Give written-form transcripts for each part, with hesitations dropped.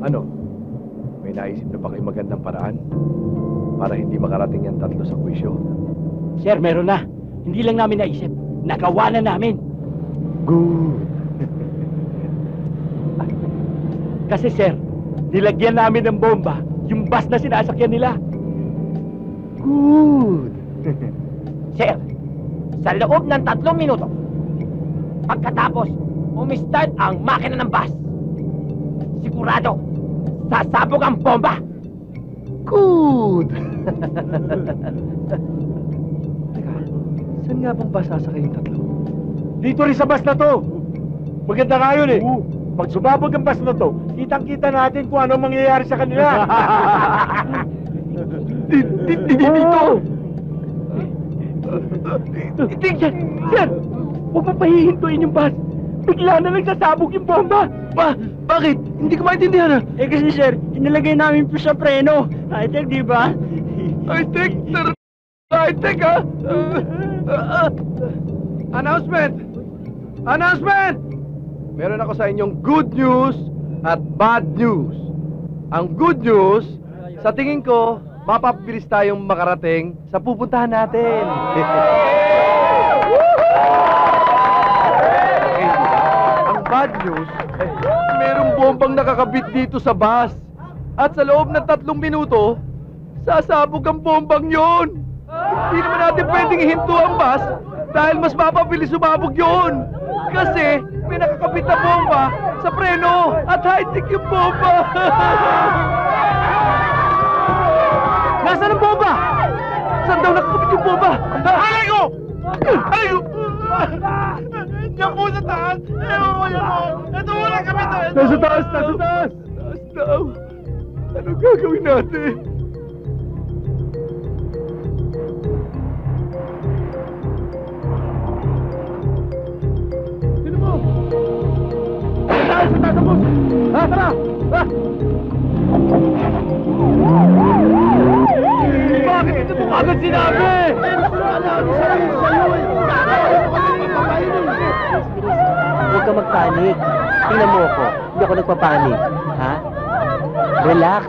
Ano? May naisip na ba kayo magandang paraan para hindi makarating yan tatlo sa kwisyo? Sir, meron na. Hindi lang namin naisip. Nagawa na namin. Good. Kasi sir, nilagyan namin ng bomba yung bus na sinasakyan nila. Good. Sir, sa loob ng 3 minuto, pagkatapos umistart ang makina ng bus, sigurado, sasabog ang bomba. Good. Teka, saan nga bang bus sasakay yung tatlo? Dito rin sa bus na to. Maganda nga yun eh. Pag sumabog ang bus na to, kitang-kita natin kung ano mangyayari sa kanila. Dito! Sir! Huwag mo pahihintuin yung bus. Bigla na lang sasabog yung bomba. Bakit? Hindi ko maintindihan Eh kasi sir, inilagay namin po sa preno. High-tech, di ba? High-tech? High-tech, ha? Announcement! Announcement! Meron ako sa inyong good news at bad news. Ang good news, sa tingin ko, mapapabilis tayong makarating sa pupuntahan natin. Ang bad news, merong bombang nakakabit dito sa bus. At sa loob ng 3 minuto, sasabog ang bombang yon. Hindi naman natin pwedeng ihinto ang bus dahil mas mapabilis sumabog yon. Kasi may nakakabit na bomba sa preno at high-tech yung bomba. Nasaan ang bomba? Saan daw nakakabit yung bomba? Alay ko! Alay ko! Diyan po sa taas! Ewan ko yan po! Ito mo lang kami tayo! Nasa taas! Nasa taas! Taas daw! Ano gagawin natin? Sino mo? Sa taas! Sa taas ako! Ha? Tara! Ha? Bakit ito mo agad sinabi? Huwag ka magpanik. Tingnan mo ako. Hindi ako nagpapanik. Ha? Relax.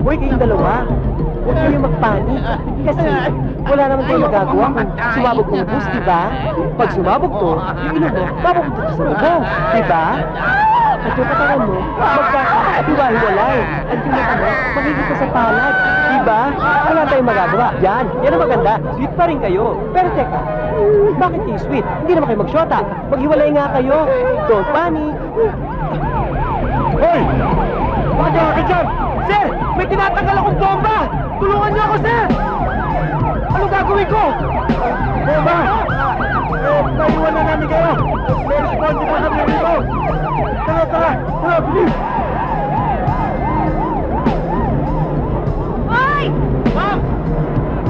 Hoy, kayong dalawa. Huwag kayong magpanik. Kasi wala naman kayong magagawa kung sumabog ng bus, diba? Pag sumabog to, yung ilong mo, mapupunta to sa lubong, diba? At yung katawan mo, magkakahiwa-hiwalay. At yung mata mo, magiging sa palad, diba? Wala tayong magagawa. Yan ang maganda. Sweet pa rin kayo. Pero teka, bakit kayo sweet? Hindi naman kayo magsyota. Maghiwalay nga kayo. Don't panic. Hoy! Bakit ka dyan? Sir! May tinatanggal akong bomba! Tulungan niyo ako, sir! Ano gagawin ko? Bomba! Naiwan na namin kayo! May responsible kami dito! Tara, tara! Tara, bilis! Hoy! Ma'am!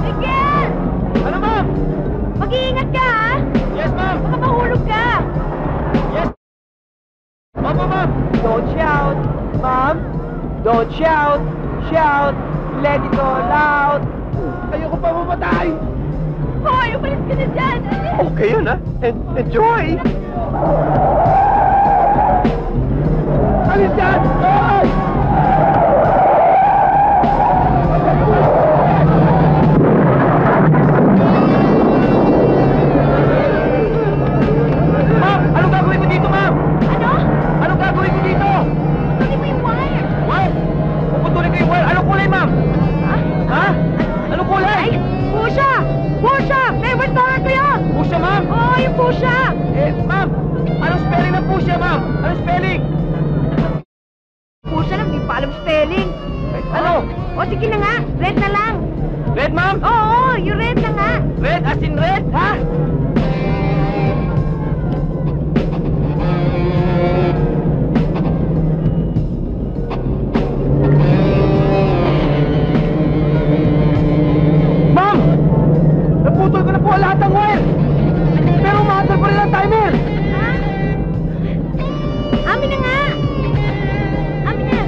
Miguel! Ano, ma'am? Mag-iingat ka, ha? Yes, ma'am! Baka mahulog ka! Yes! Ma'am, ma'am! Don't shout, ma'am. Don't shout. Shout. Let it all out. Ayoko pa mamatay! Hoy! Umalis ka na dyan! Okay yun, ha? Enjoy! Alis dyan! Ay! Ma'am! Anong gagawin ko dito, ma'am? Ano? Anong gagawin ko dito? Putulin mo yung wire! Wire? Puputulin ko yung wire. Anong kulay, ma'am? Ha? Ha? Anong kulay? Ay! Pusha! Pusha! Favorite color ko yun! Pusha, ma'am? Oo, yung pusha! Ma'am! Anong spelling ng pusha, ma'am? Anong spelling? Pusha lang, di pa alam spelling. Ano? O sige na nga, red na lang. Red, ma'am? Oo, yung red na nga. Red as in red, ha? Ma'am! Naputol ko na po lahat ng wire! Pero umaandar pa rin ang timer! Ha? Amin na nga! Amin na!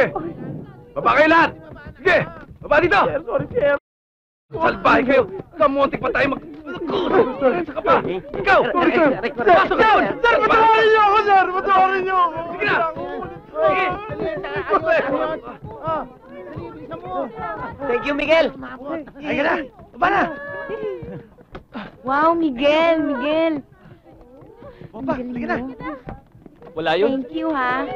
Sige! Baba kayo lahat! Sige! Baba dito! Sorry, sir. Salbahe kayo! Kamuntik pa tayo mag... Saka pa! Ikaw! Sorry, sir. Pasok ka doon! Sir, patawarin niyo ako, sir! Patawarin niyo ako! Sige na! Sige! Thank you, Miguel. Ay ka na! Baba na! Wow, Miguel, Miguel. Baba, halika na! Wala yun. Thank you, ha.